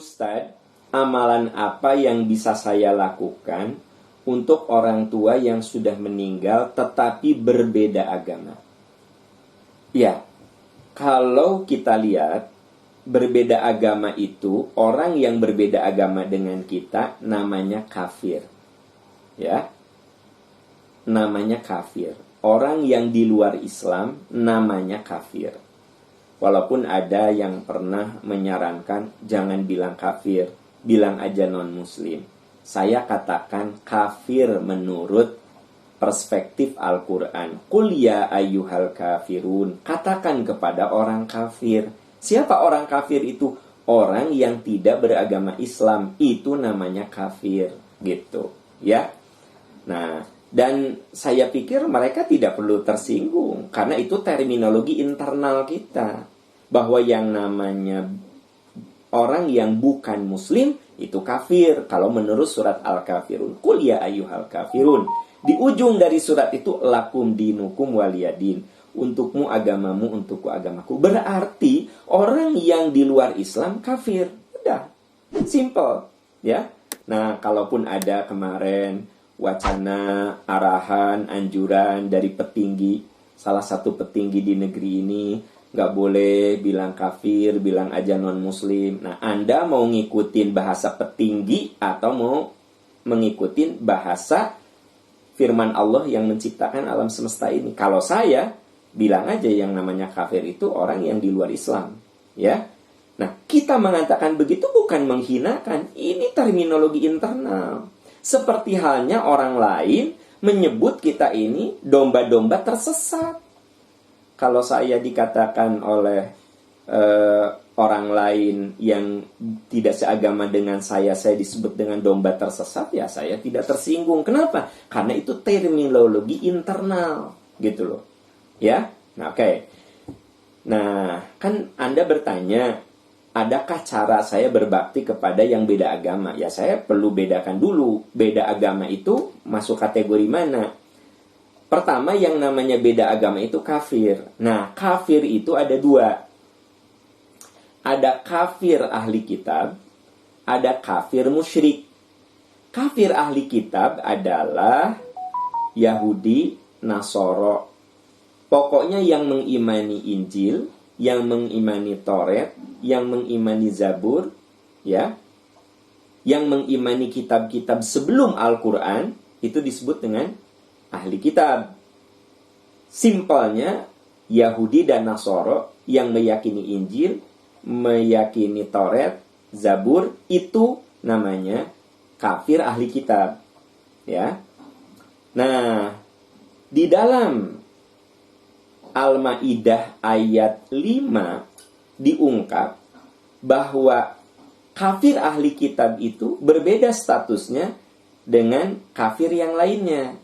Ustadz, amalan apa yang bisa saya lakukan untuk orang tua yang sudah meninggal tetapi berbeda agama? Ya, kalau kita lihat berbeda agama itu, orang yang berbeda agama dengan kita namanya kafir. Ya, namanya kafir. Orang yang di luar Islam namanya kafir. Walaupun ada yang pernah menyarankan jangan bilang kafir, bilang aja non-muslim. Saya katakan kafir menurut perspektif Al-Quran. Qul ya ayyuhal kafirun. Katakan kepada orang kafir. Siapa orang kafir itu? Orang yang tidak beragama Islam. Itu namanya kafir. Gitu. Ya. Nah, dan saya pikir mereka tidak perlu tersinggung. Karena itu terminologi internal kita. Bahwa yang namanya orang yang bukan muslim itu kafir. Kalau menurut surat Al-Kafirun. Qul ya ayyuhal kafirun. Di ujung dari surat itu lakum dinukum waliyadin. Untukmu agamamu, untukku agamaku. Berarti orang yang di luar Islam kafir. Udah. Simple. Ya. Nah, kalaupun ada kemarin wacana, arahan, anjuran dari petinggi, salah satu petinggi di negeri ini, nggak boleh bilang kafir, bilang aja non-muslim. Nah, Anda mau ngikutin bahasa petinggi atau mau mengikutin bahasa firman Allah yang menciptakan alam semesta ini? Kalau saya bilang aja yang namanya kafir itu orang yang di luar Islam, ya. Nah, kita mengatakan begitu bukan menghinakan, ini terminologi internal. Seperti halnya orang lain menyebut kita ini domba-domba tersesat. Kalau saya dikatakan oleh orang lain yang tidak seagama dengan saya disebut dengan domba tersesat, ya saya tidak tersinggung. Kenapa? Karena itu terminologi internal, gitu loh. Ya, nah oke. Nah, kan Anda bertanya, adakah cara saya berbakti kepada yang beda agama? Ya, saya perlu bedakan dulu. Beda agama itu masuk kategori mana? Pertama, yang namanya beda agama itu kafir. Nah, kafir itu ada dua. Ada kafir ahli kitab, ada kafir musyrik. Kafir ahli kitab adalah Yahudi, Nasoro. Pokoknya yang mengimani Injil, yang mengimani Taurat, yang mengimani Zabur, ya, yang mengimani kitab-kitab sebelum Al-Quran, itu disebut dengan ahli kitab. Simpelnya, Yahudi dan Nasoro yang meyakini Injil, meyakini Taurat, Zabur, itu namanya kafir ahli kitab. Ya. Nah, di dalam Al-Maidah ayat 5 diungkap bahwa kafir ahli kitab itu berbeda statusnya dengan kafir yang lainnya.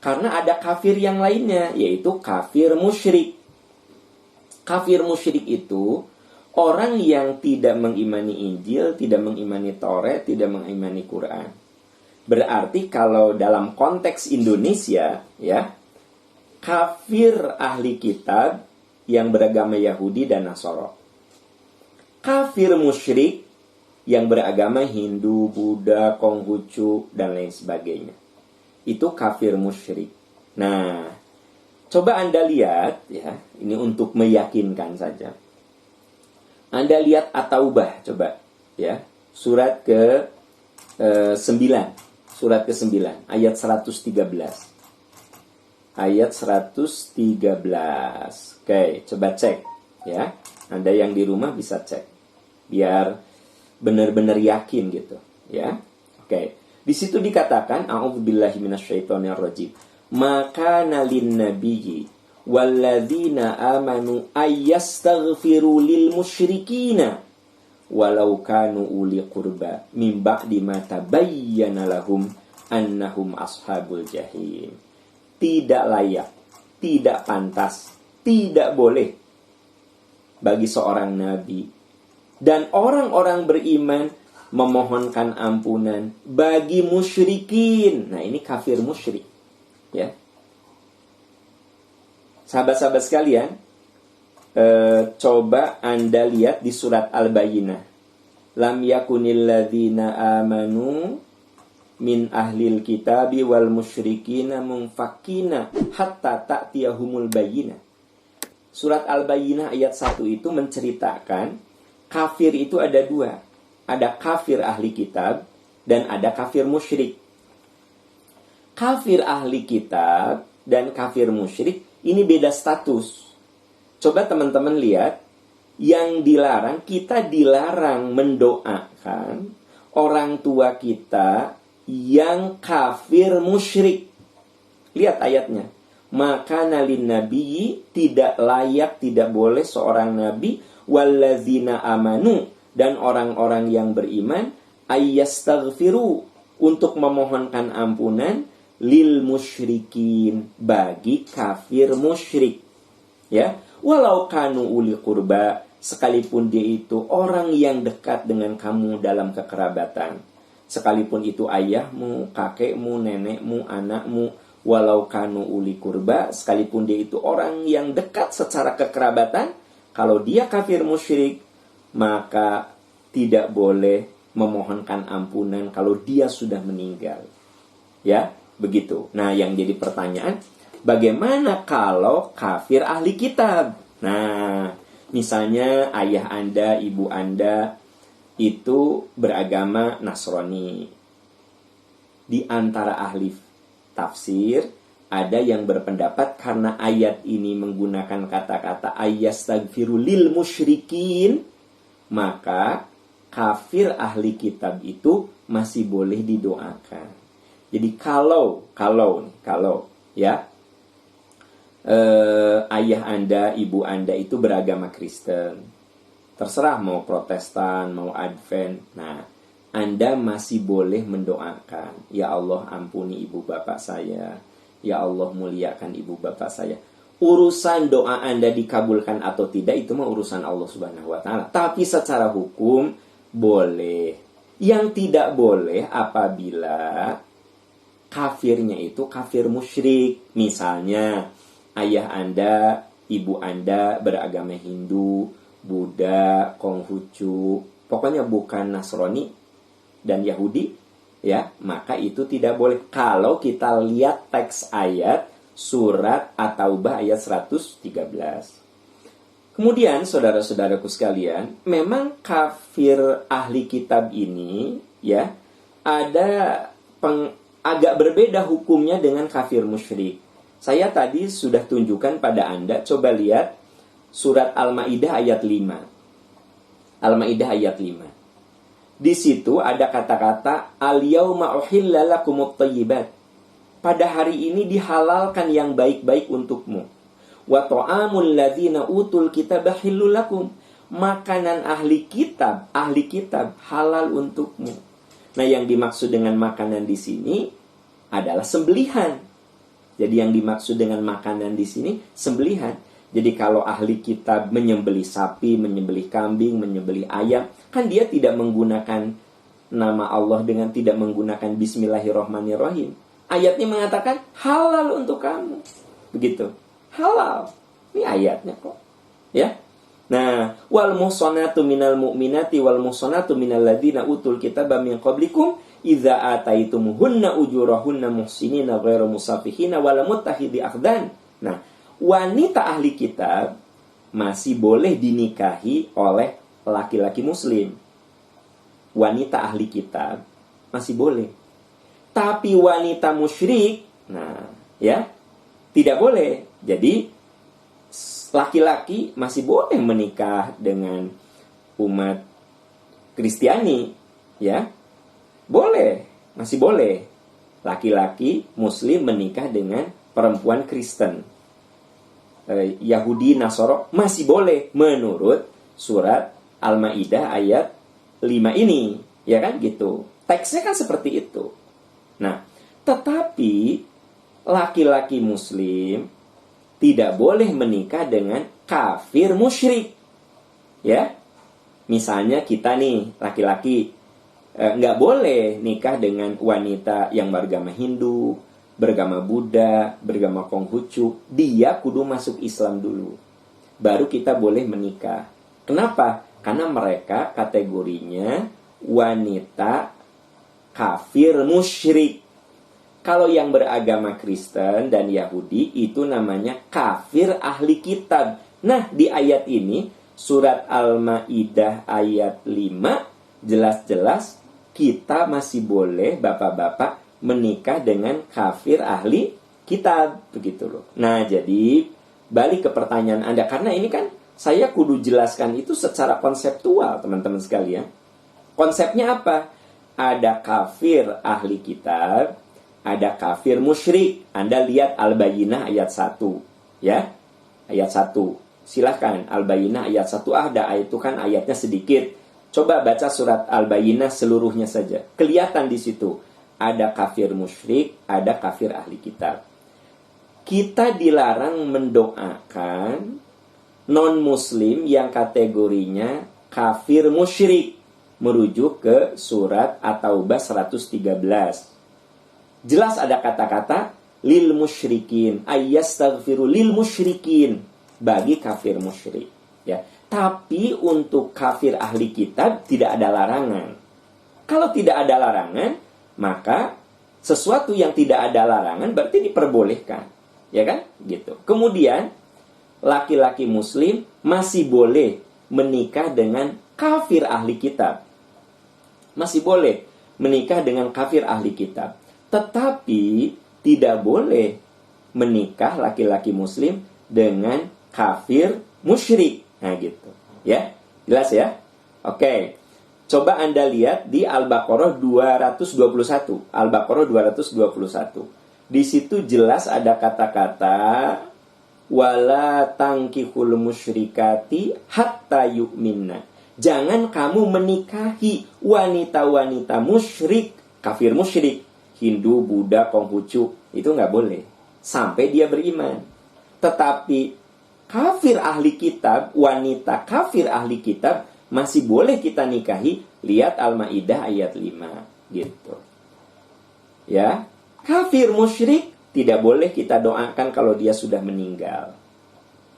Karena ada kafir yang lainnya, yaitu kafir musyrik. Kafir musyrik itu orang yang tidak mengimani Injil, tidak mengimani Taurat, tidak mengimani Quran. Berarti kalau dalam konteks Indonesia, ya, kafir ahli kitab yang beragama Yahudi dan Nasoro. Kafir musyrik yang beragama Hindu, Buddha, Konghucu, dan lain sebagainya. Itu kafir musyrik. Nah, coba Anda lihat, ya, ini untuk meyakinkan saja. Anda lihat At-Taubah, coba, ya, surat ke 9, surat ke-9, ayat 113. Ayat 113. Oke, coba cek, ya. Anda yang di rumah bisa cek, biar benar-benar yakin gitu, ya. Oke, di situ dikatakan, a'udzubillahi minasyaitonirrajim. Maka nalin nabiyyi walladzina amanu ayyastaghfiru lil musyrikina walau kanu uli qurba min ba'di ma tabayyana lahum annahum ashabul jahim. Tidak layak, tidak pantas, tidak boleh bagi seorang nabi dan orang-orang beriman memohonkan ampunan bagi musyrikin. Nah, ini kafir musyrik, ya. Sahabat-sahabat sekalian, coba Anda lihat di surat Al-Bayyinah lam yakunil ladzina amanu min ahlil kitabi wal musyrikina munfakina hatta ta'tiyahumul bayyinah. Surat Al-Bayyinah ayat 1 itu menceritakan kafir itu ada dua. Ada kafir ahli kitab dan ada kafir musyrik. Kafir ahli kitab dan kafir musyrik ini beda status. Coba teman-teman lihat, yang dilarang, kita dilarang mendoakan orang tua kita yang kafir musyrik. Lihat ayatnya. Maka nalin nabi, tidak layak, tidak boleh seorang nabi wallazina amanu, dan orang-orang yang beriman ayyastaghfiru, untuk memohonkan ampunan lil musyrikin, bagi kafir musyrik. Ya, walau kanu uli qurba, sekalipun dia itu orang yang dekat dengan kamu dalam kekerabatan. Sekalipun itu ayahmu, kakekmu, nenekmu, anakmu, walau kanu uli kurba, sekalipun dia itu orang yang dekat secara kekerabatan, kalau dia kafir musyrik, maka tidak boleh memohonkan ampunan kalau dia sudah meninggal. Ya, begitu. Nah, yang jadi pertanyaan, bagaimana kalau kafir ahli kitab? Nah, misalnya ayah Anda, ibu Anda itu beragama Nasrani. Di antara ahli tafsir, ada yang berpendapat karena ayat ini menggunakan kata-kata ayyastaghfiru lil musyrikin, maka kafir ahli kitab itu masih boleh didoakan. Jadi kalau ya, ayah Anda, ibu Anda itu beragama Kristen, terserah mau Protestan, mau Advent, nah, Anda masih boleh mendoakan, ya Allah ampuni ibu bapak saya, ya Allah muliakan ibu bapak saya. Urusan doa Anda dikabulkan atau tidak itu mah urusan Allah Subhanahu wa taala. Tapi secara hukum boleh. Yang tidak boleh apabila kafirnya itu kafir musyrik. Misalnya ayah Anda, ibu Anda beragama Hindu, Buddha, Konghucu, pokoknya bukan Nasrani dan Yahudi, ya, maka itu tidak boleh. Kalau kita lihat teks ayat surat At-Taubah ayat 113. Kemudian saudara-saudaraku sekalian, memang kafir ahli kitab ini ya ada agak berbeda hukumnya dengan kafir musyrik. Saya tadi sudah tunjukkan pada Anda, coba lihat surat Al-Maidah ayat 5. Al-Maidah ayat 5. Di situ ada kata-kata al-yauma uhilla lakumut thayyibat. Pada hari ini dihalalkan yang baik-baik untukmu. Wa ta'amul ladzina utul kitaba halal lakum. Makanan ahli kitab halal untukmu. Nah, yang dimaksud dengan makanan di sini adalah sembelihan. Jadi yang dimaksud dengan makanan di sini sembelihan. Jadi kalau ahli kitab menyembelih sapi, menyembelih kambing, menyembelih ayam, kan dia tidak menggunakan nama Allah dengan tidak menggunakan Bismillahirrahmanirrahim. Ayatnya mengatakan halal untuk kamu. Begitu. Halal. Ini ayatnya kok. Ya. Nah, wal muhsanatu minal mu'minati wal muhsanatu minal ladzina utul kitaba min qablikum idza ataitumuhunna ujurahunna muhsinina ghairu musafihina wala muttahidi akhdan. Nah, wanita ahli kitab masih boleh dinikahi oleh laki-laki muslim. Wanita ahli kitab masih boleh. Tapi wanita musyrik, nah, ya, tidak boleh. Jadi laki-laki masih boleh menikah dengan umat Kristiani, ya. Boleh, masih boleh. Laki-laki muslim menikah dengan perempuan Kristen. Yahudi, Nasoro masih boleh menurut surat Al-Maidah ayat 5 ini, ya kan gitu. Teksnya kan seperti itu. Nah, tetapi laki-laki muslim tidak boleh menikah dengan kafir musyrik. Ya. Misalnya kita nih laki-laki nggak boleh nikah dengan wanita yang beragama Hindu, beragama Buddha, beragama Konghucu. Dia kudu masuk Islam dulu, baru kita boleh menikah. Kenapa? Karena mereka kategorinya wanita kafir musyrik. Kalau yang beragama Kristen dan Yahudi itu namanya kafir ahli kitab. Nah, di ayat ini surat Al-Maidah ayat 5 jelas-jelas kita masih boleh bapak-bapak menikah dengan kafir ahli kitab, begitu loh. Nah, jadi balik ke pertanyaan Anda, karena ini kan saya kudu jelaskan itu secara konseptual, teman-teman sekalian. Konsepnya apa? Ada kafir ahli kitab, ada kafir musyrik. Anda lihat Al-Bayyinah ayat 1, ya. Ayat 1. Silahkan Al-Bayyinah ayat 1 ada, itu kan ayatnya sedikit. Coba baca surat Al-Bayyinah seluruhnya saja. Kelihatan di situ ada kafir musyrik, ada kafir ahli kitab. Kita dilarang mendoakan non-muslim yang kategorinya kafir musyrik, merujuk ke surat At-Taubah 113. Jelas ada kata-kata lil musyrikin, ayyastaghfiru lil musyrikin, bagi kafir musyrik, ya. Tapi untuk kafir ahli kitab tidak ada larangan. Kalau tidak ada larangan, maka sesuatu yang tidak ada larangan berarti diperbolehkan, ya kan? Gitu. Kemudian laki-laki muslim masih boleh menikah dengan kafir ahli kitab. Masih boleh menikah dengan kafir ahli kitab. Tetapi tidak boleh menikah laki-laki muslim dengan kafir musyrik. Nah gitu, ya. Jelas ya? Oke. Coba Anda lihat di Al-Baqarah 221. Al-Baqarah 221. Di situ jelas ada kata-kata wala tankihul musyrikati hatta yu'minna. Jangan kamu menikahi wanita-wanita musyrik, kafir musyrik, Hindu, Buddha, Konghucu, itu nggak boleh sampai dia beriman. Tetapi kafir ahli kitab, wanita kafir ahli kitab masih boleh kita nikahi. Lihat Al-Maidah ayat 5 gitu. Ya, kafir musyrik tidak boleh kita doakan kalau dia sudah meninggal.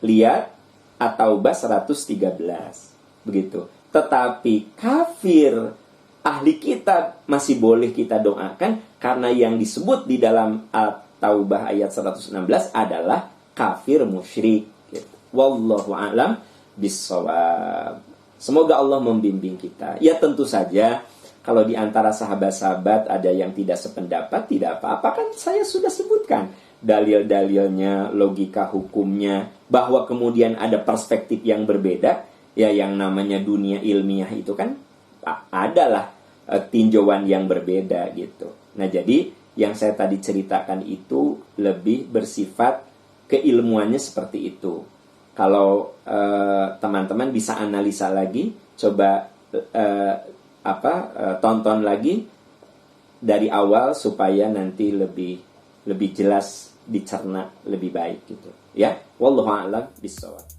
Lihat At-Taubah 113. Begitu. Tetapi kafir ahli kitab masih boleh kita doakan, karena yang disebut di dalam At-Taubah ayat 116 adalah kafir musyrik. Gitu. Wallahu a'lam bissawab. Semoga Allah membimbing kita. Ya tentu saja kalau di antara sahabat-sahabat ada yang tidak sependapat, tidak apa-apa, kan saya sudah sebutkan dalil-dalilnya, logika hukumnya, bahwa kemudian ada perspektif yang berbeda. Ya yang namanya dunia ilmiah itu kan adalah tinjauan yang berbeda gitu. Nah jadi yang saya tadi ceritakan itu lebih bersifat keilmuannya seperti itu. Kalau teman-teman bisa analisa lagi, coba tonton lagi dari awal supaya nanti lebih jelas dicerna lebih baik gitu. Ya, wallahu a'lam bishawab.